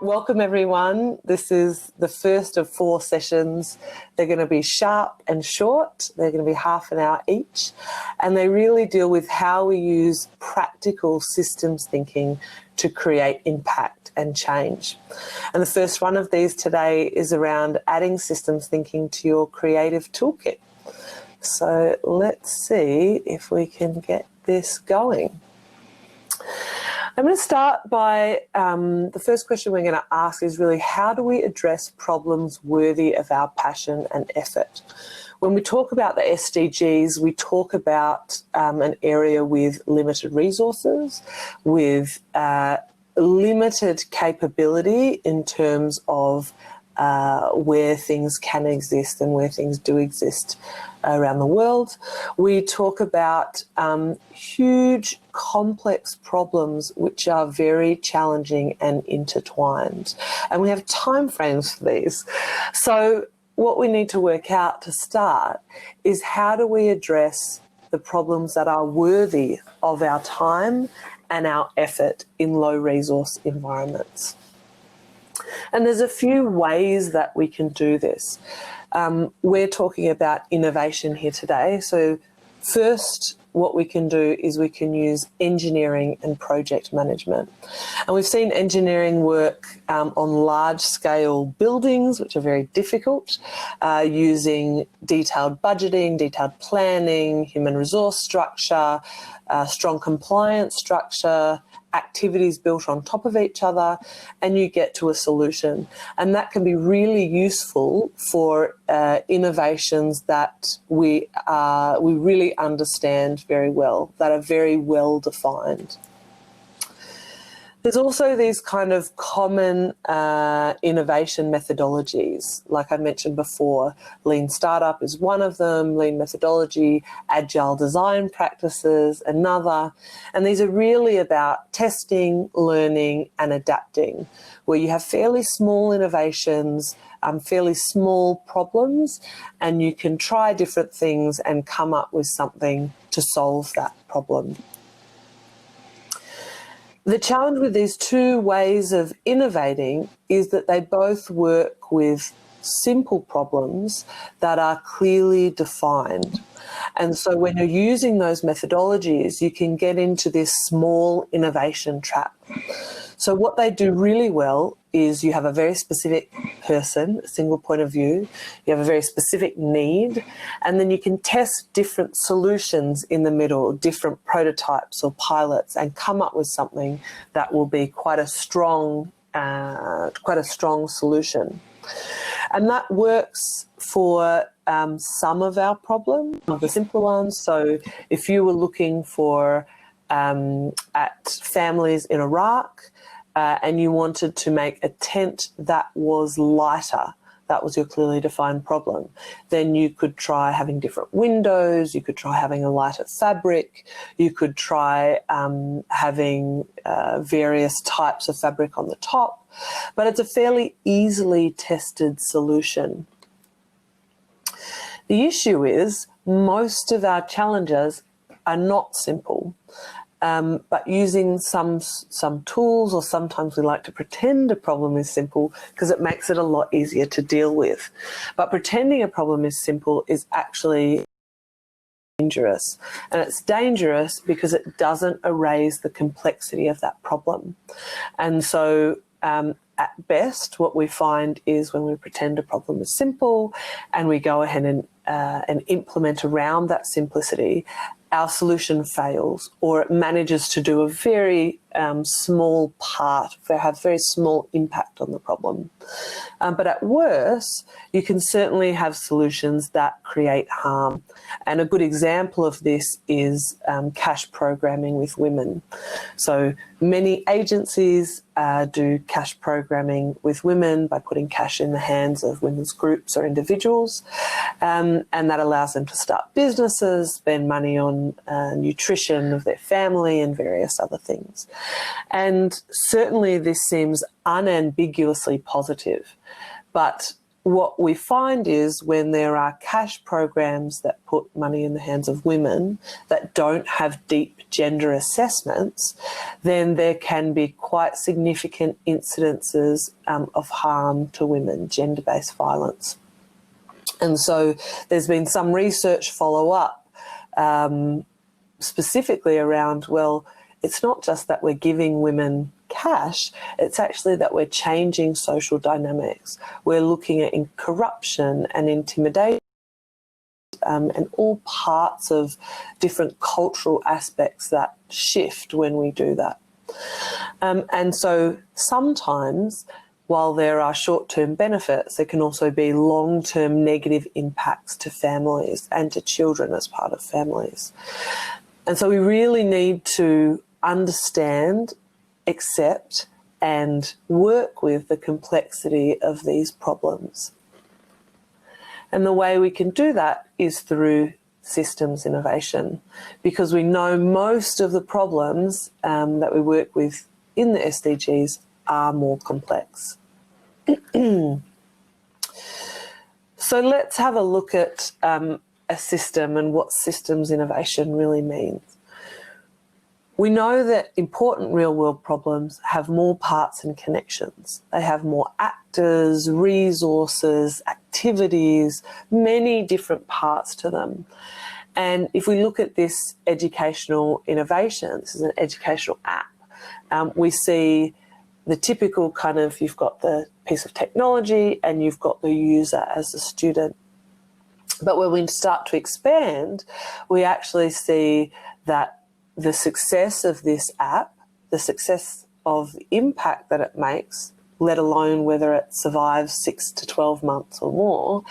Welcome everyone. This is the first of 4 sessions. They're going to be sharp and short. They're going to be half an hour each. And they really deal with how we use practical systems thinking to create impact and change. And the first one of these today is around adding systems thinking to your creative toolkit. So let's see if we can get this going. I'm going to start by the first question we're going to ask is really, how do we address problems worthy of our passion and effort? When we talk about the SDGs, we talk about an area with limited resources, with limited capability in terms of where things can exist and where things do exist around the world. We talk about huge, complex problems which are very challenging and intertwined. And we have time frames for these. So what we need to work out to start is, how do we address the problems that are worthy of our time and our effort in low resource environments? And there's a few ways that we can do this. We're talking about innovation here today. So first, what we can do is we can use engineering and project management. And we've seen engineering work on large-scale buildings, which are very difficult, using detailed budgeting, detailed planning, human resource structure, strong compliance structure, activities built on top of each other, and you get to a solution. And that can be really useful for innovations that we really understand very well, that are very well defined. There's also these kind of common innovation methodologies. Like I mentioned before, lean startup is one of them, lean methodology, agile design practices, another. And these are really about testing, learning, and adapting, where you have fairly small innovations, fairly small problems, and you can try different things and come up with something to solve that problem. The challenge with these two ways of innovating is that they both work with simple problems that are clearly defined. And so when you're using those methodologies, you can get into this small innovation trap. So what they do really well is you have a very specific person, a single point of view, you have a very specific need, and then you can test different solutions in the middle, different prototypes or pilots, and come up with something that will be quite a strong solution. And that works for some of our problems, the simpler ones. So if you were looking for at families in Iraq, and you wanted to make a tent that was lighter, that was your clearly defined problem, then you could try having different windows, you could try having a lighter fabric, you could try having various types of fabric on the top, but it's a fairly easily tested solution. The issue is most of our challenges are not simple. But using some tools, or sometimes we like to pretend a problem is simple because it makes it a lot easier to deal with. But pretending a problem is simple is actually dangerous. And it's dangerous because it doesn't erase the complexity of that problem. And so at best, what we find is when we pretend a problem is simple and we go ahead and implement around that simplicity, our solution fails, or it manages to do a very small part, have very small impact on the problem. But at worst, you can certainly have solutions that create harm. And a good example of this is cash programming with women. So many agencies do cash programming with women by putting cash in the hands of women's groups or individuals, and that allows them to start businesses, spend money on nutrition of their family and various other things. And certainly this seems unambiguously positive, but what we find is when there are cash programs that put money in the hands of women that don't have deep gender assessments, then there can be quite significant incidences of harm to women, gender-based violence. And so there's been some research follow-up specifically around, well, it's not just that we're giving women cash, it's actually that we're changing social dynamics. We're looking at corruption and intimidation and all parts of different cultural aspects that shift when we do that. And so sometimes, while there are short-term benefits, there can also be long-term negative impacts to families and to children as part of families. And so we really need to understand, accept, and work with the complexity of these problems. And the way we can do that is through systems innovation, because we know most of the problems that we work with in the SDGs are more complex. So let's have a look at a system and what systems innovation really means. We know that important real-world problems have more parts and connections. They have more actors, resources, activities, many different parts to them. And if we look at this educational innovation, this is an educational app, we see the typical kind of, you've got the piece of technology and you've got the user as the student. But when we start to expand, we actually see that the success of this app, the success of the impact that it makes, let alone whether it survives 6 to 12 months or more,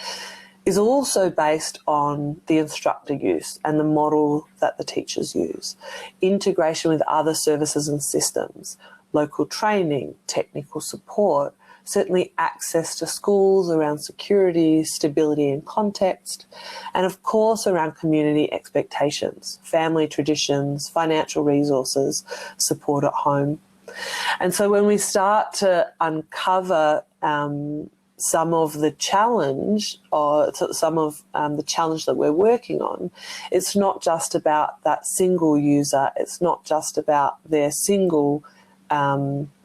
is also based on the instructor use and the model that the teachers use, integration with other services and systems, local training, technical support, certainly access to schools around security, stability and context, and of course around community expectations, family traditions, financial resources, support at home. And so when we start to uncover some of the challenge or some of the challenge that we're working on, it's not just about that single user, it's not just about their single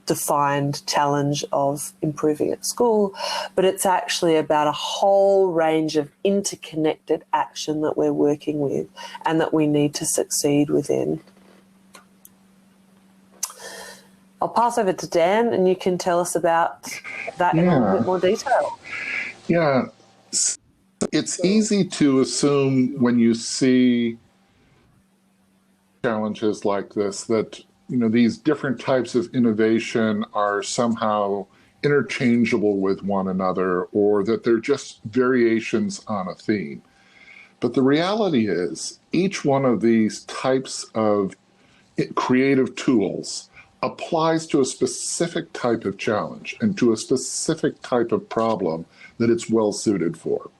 defined challenge of improving at school, but it's actually about a whole range of interconnected action that we're working with and that we need to succeed within. I'll pass over to Dan and you can tell us about that in a little bit more detail. Yeah, it's easy to assume when you see challenges like this that these different types of innovation are somehow interchangeable with one another, or that they're just variations on a theme. But the reality is, each one of these types of creative tools applies to a specific type of challenge and to a specific type of problem that it's well suited for.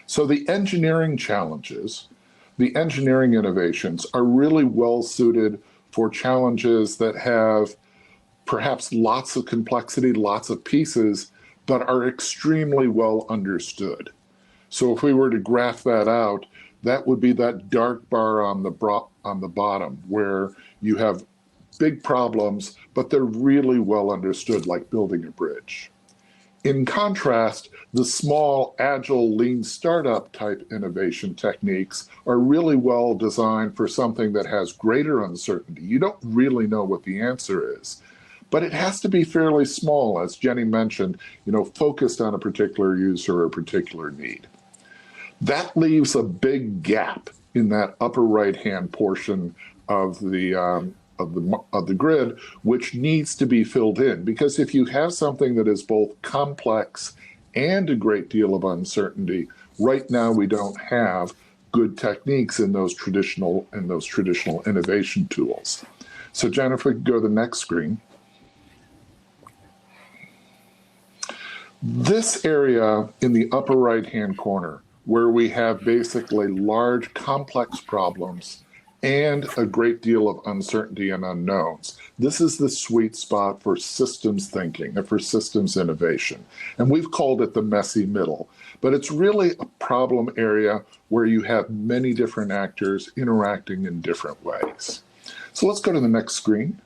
So the engineering challenges, the engineering innovations are really well suited for challenges that have perhaps lots of complexity, lots of pieces, but are extremely well understood. So if we were to graph that out, that would be that dark bar on the bottom where you have big problems, but they're really well understood, like building a bridge. In contrast, the small, agile, lean startup type innovation techniques are really well designed for something that has greater uncertainty. You don't really know what the answer is, but it has to be fairly small, as Jenny mentioned, focused on a particular user or a particular need. That leaves a big gap in that upper right-hand portion of the grid, which needs to be filled in. Because if you have something that is both complex and a great deal of uncertainty, right now we don't have good techniques in those traditional innovation tools. So Jennifer, we could go to the next screen. This area in the upper right-hand corner, where we have basically large, complex problems and a great deal of uncertainty and unknowns. This is the sweet spot for systems thinking and for systems innovation. And we've called it the messy middle. But it's really a problem area where you have many different actors interacting in different ways. So let's go to the next screen.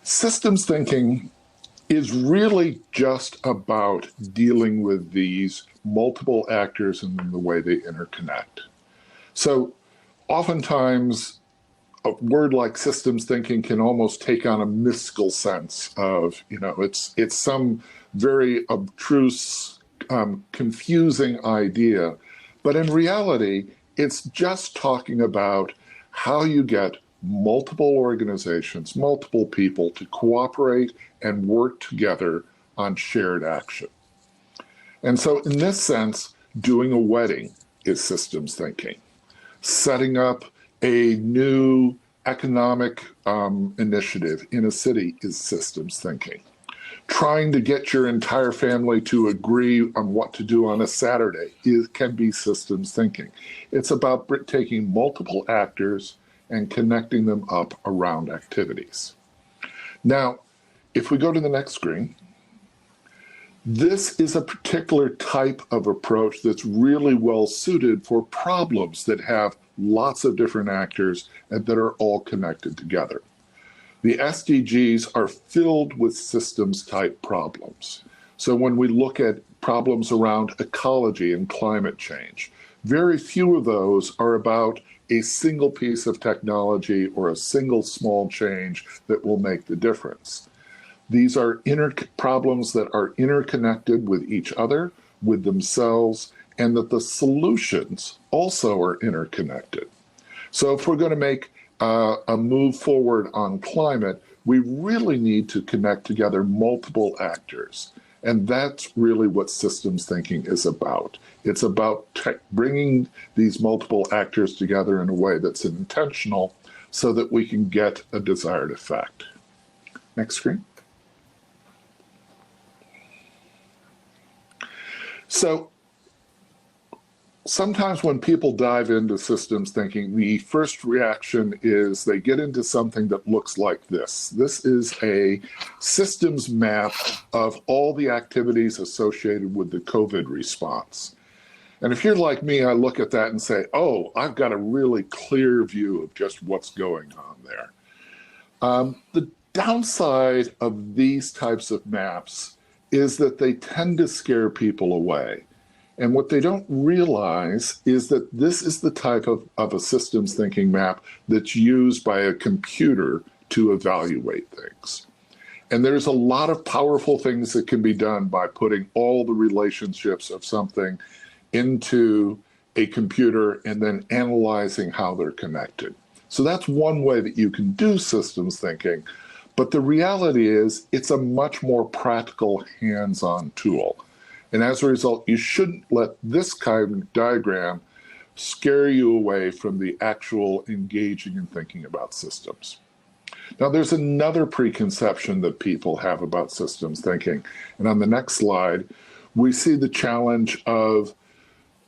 Systems thinking is really just about dealing with these multiple actors and the way they interconnect. So oftentimes a word like systems thinking can almost take on a mystical sense of, it's some very abstruse, confusing idea. But in reality, it's just talking about how you get multiple organizations, multiple people to cooperate and work together on shared action. And so in this sense, doing a wedding is systems thinking. Setting up a new economic initiative in a city is systems thinking. Trying to get your entire family to agree on what to do on a Saturday can be systems thinking. It's about taking multiple actors and connecting them up around activities. Now, if we go to the next screen, this is a particular type of approach that's really well suited for problems that have lots of different actors and that are all connected together. The SDGs are filled with systems type problems. So when we look at problems around ecology and climate change, very few of those are about a single piece of technology or a single small change that will make the difference. These are problems that are interconnected with each other, with themselves, and that the solutions also are interconnected. So if we're going to make a move forward on climate, we really need to connect together multiple actors. And that's really what systems thinking is about. It's about bringing these multiple actors together in a way that's intentional so that we can get a desired effect. Next screen. So sometimes when people dive into systems thinking, the first reaction is they get into something that looks like this. This is a systems map of all the activities associated with the COVID response. And if you're like me, I look at that and say, oh, I've got a really clear view of just what's going on there. The downside of these types of maps is that they tend to scare people away. And what they don't realize is that this is the type of a systems thinking map that's used by a computer to evaluate things. And there's a lot of powerful things that can be done by putting all the relationships of something into a computer and then analyzing how they're connected. So that's one way that you can do systems thinking. But the reality is it's a much more practical hands-on tool. And as a result, you shouldn't let this kind of diagram scare you away from the actual engaging and thinking about systems. Now, there's another preconception that people have about systems thinking. And on the next slide, we see the challenge of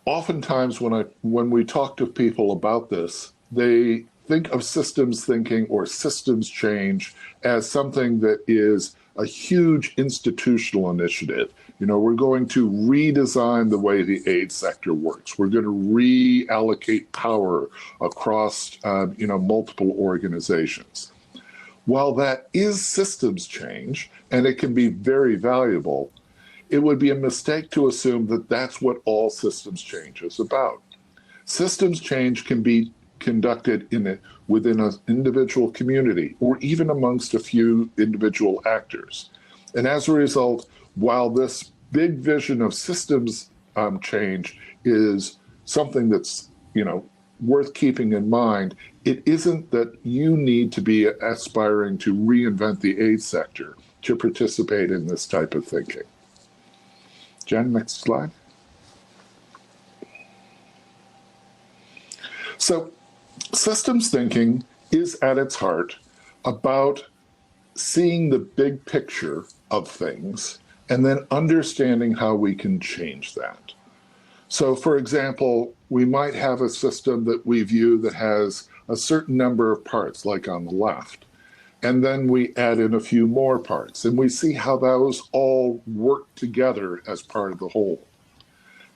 oftentimes when we talk to people about this, they think of systems thinking or systems change as something that is a huge institutional initiative. We're going to redesign the way the aid sector works. We're going to reallocate power across, multiple organizations. While that is systems change, and it can be very valuable, it would be a mistake to assume that that's what all systems change is about. Systems change can be conducted within an individual community or even amongst a few individual actors. And as a result, while this big vision of systems change is something that's, worth keeping in mind, it isn't that you need to be aspiring to reinvent the aid sector to participate in this type of thinking. Jen, next slide. So systems thinking is at its heart about seeing the big picture of things and then understanding how we can change that. So for example, we might have a system that we view that has a certain number of parts, like on the left. And then we add in a few more parts, and we see how those all work together as part of the whole.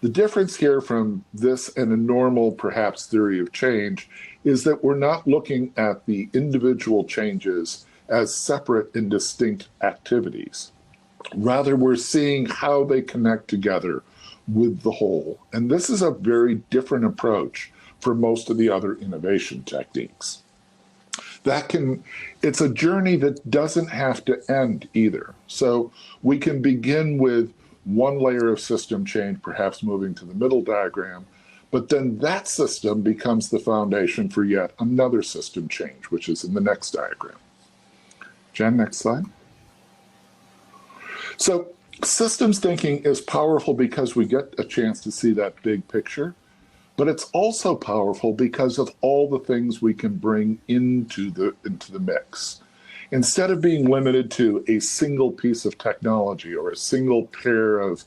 The difference here from this and a normal, perhaps, theory of change is that we're not looking at the individual changes as separate and distinct activities. Rather, we're seeing how they connect together with the whole. And this is a very different approach for most of the other innovation techniques. It's a journey that doesn't have to end either. So we can begin with one layer of system change, perhaps moving to the middle diagram, but then that system becomes the foundation for yet another system change, which is in the next diagram. Jen, next slide. So systems thinking is powerful because we get a chance to see that big picture, but it's also powerful because of all the things we can bring into the mix. Instead of being limited to a single piece of technology or a single pair of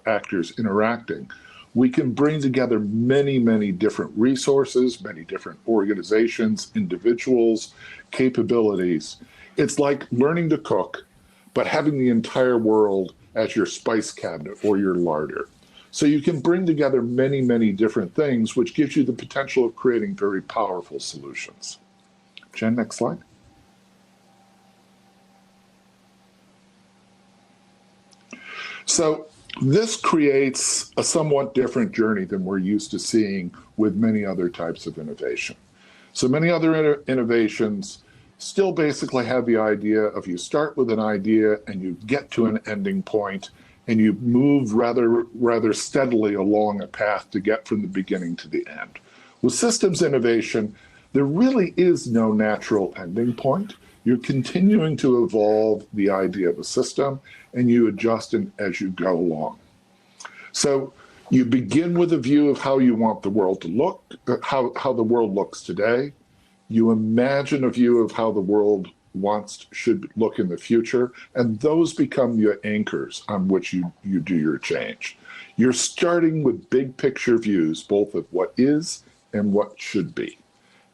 actors interacting, we can bring together many, many different resources, many different organizations, individuals, capabilities. It's like learning to cook, but having the entire world as your spice cabinet or your larder. So you can bring together many, many different things, which gives you the potential of creating very powerful solutions. Jen, next slide. So this creates a somewhat different journey than we're used to seeing with many other types of innovation. So many other innovations still basically have the idea of you start with an idea and you get to an ending point and you move rather steadily along a path to get from the beginning to the end. With systems innovation, there really is no natural ending point. You're continuing to evolve the idea of a system and you adjust it as you go along. So you begin with a view of how you want the world to look, how the world looks today. You imagine a view of how the world should look in the future, and those become your anchors on which you do your change. You're starting with big picture views, both of what is and what should be.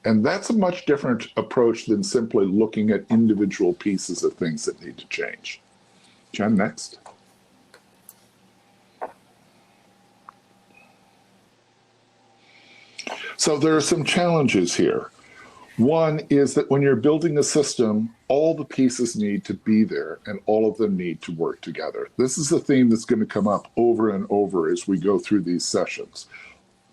And that's a much different approach than simply looking at individual pieces of things that need to change. Jen, next. So there are some challenges here. One is that when you're building a system, all the pieces need to be there and all of them need to work together. This is a theme that's going to come up over and over as we go through these sessions.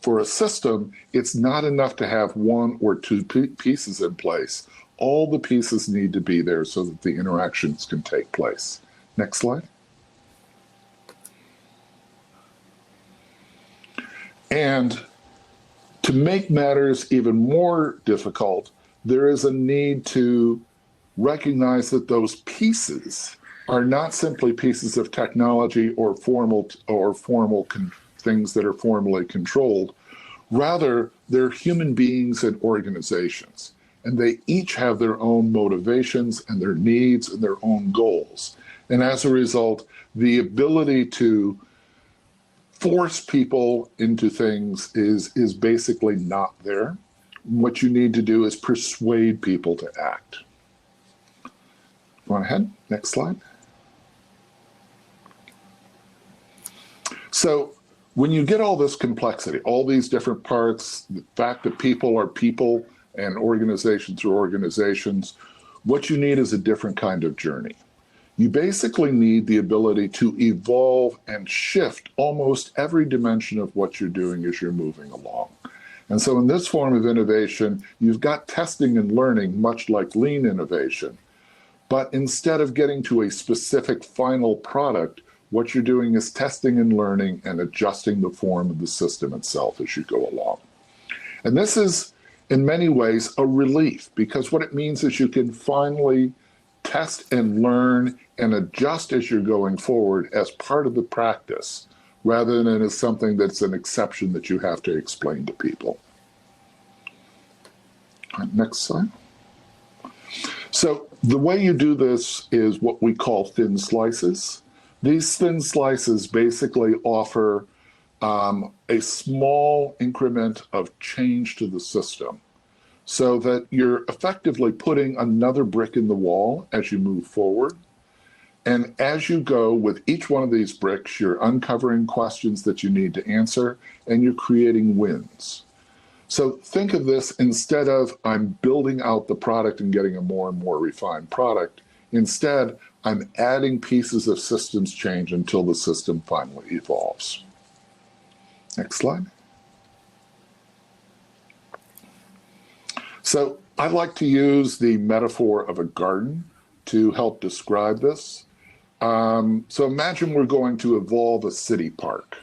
For a system, it's not enough to have one or two pieces in place. All the pieces need to be there so that the interactions can take place. Next slide. And to make matters even more difficult, there is a need to recognize that those pieces are not simply pieces of technology or formal things that are formally controlled. Rather, they're human beings and organizations, and they each have their own motivations and their needs and their own goals. And as a result, the ability to force people into things is basically not there. What you need to do is persuade people to act. Go on ahead, next slide. So when you get all this complexity, all these different parts, the fact that people are people and organizations are organizations, what you need is a different kind of journey. You basically need the ability to evolve and shift almost every dimension of what you're doing as you're moving along. And so in this form of innovation, you've got testing and learning, much like lean innovation. But instead of getting to a specific final product, what you're doing is testing and learning and adjusting the form of the system itself as you go along. And this is, in many ways, a relief, because what it means is you can finally test and learn and adjust as you're going forward as part of the practice, rather than as something that's an exception that you have to explain to people. Next slide. So the way you do this is what we call thin slices. These thin slices basically offer a small increment of change to the system so that you're effectively putting another brick in the wall as you move forward. And as you go with each one of these bricks, you're uncovering questions that you need to answer, and you're creating wins. So think of this, instead of I'm building out the product and getting a more and more refined product, instead I'm adding pieces of systems change until the system finally evolves. Next slide. So I like to use the metaphor of a garden to help describe this. So imagine we're going to evolve a city park.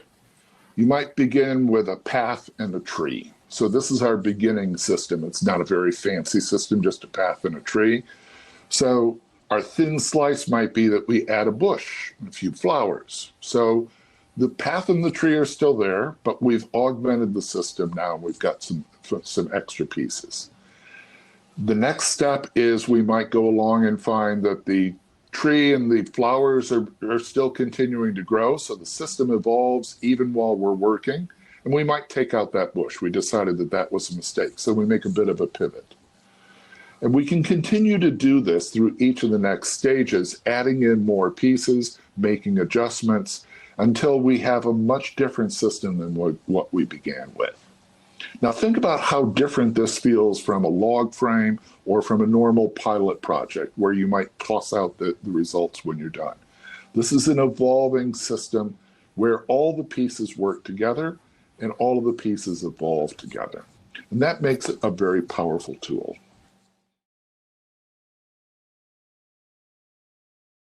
You might begin with a path and a tree. So this is our beginning system. It's not a very fancy system, just a path and a tree. So our thin slice might be that we add a bush and a few flowers. So the path and the tree are still there, but we've augmented the system now, and we've got some extra pieces. The next step is we might go along and find that the tree and the flowers are still continuing to grow, so the system evolves even while we're working, and we might take out that bush. We decided that that was a mistake, so we make a bit of a pivot. And we can continue to do this through each of the next stages, adding in more pieces, making adjustments, until we have a much different system than what we began with. Now think about how different this feels from a log frame or from a normal pilot project where you might toss out the results when you're done. This is an evolving system where all the pieces work together and all of the pieces evolve together. And that makes it a very powerful tool.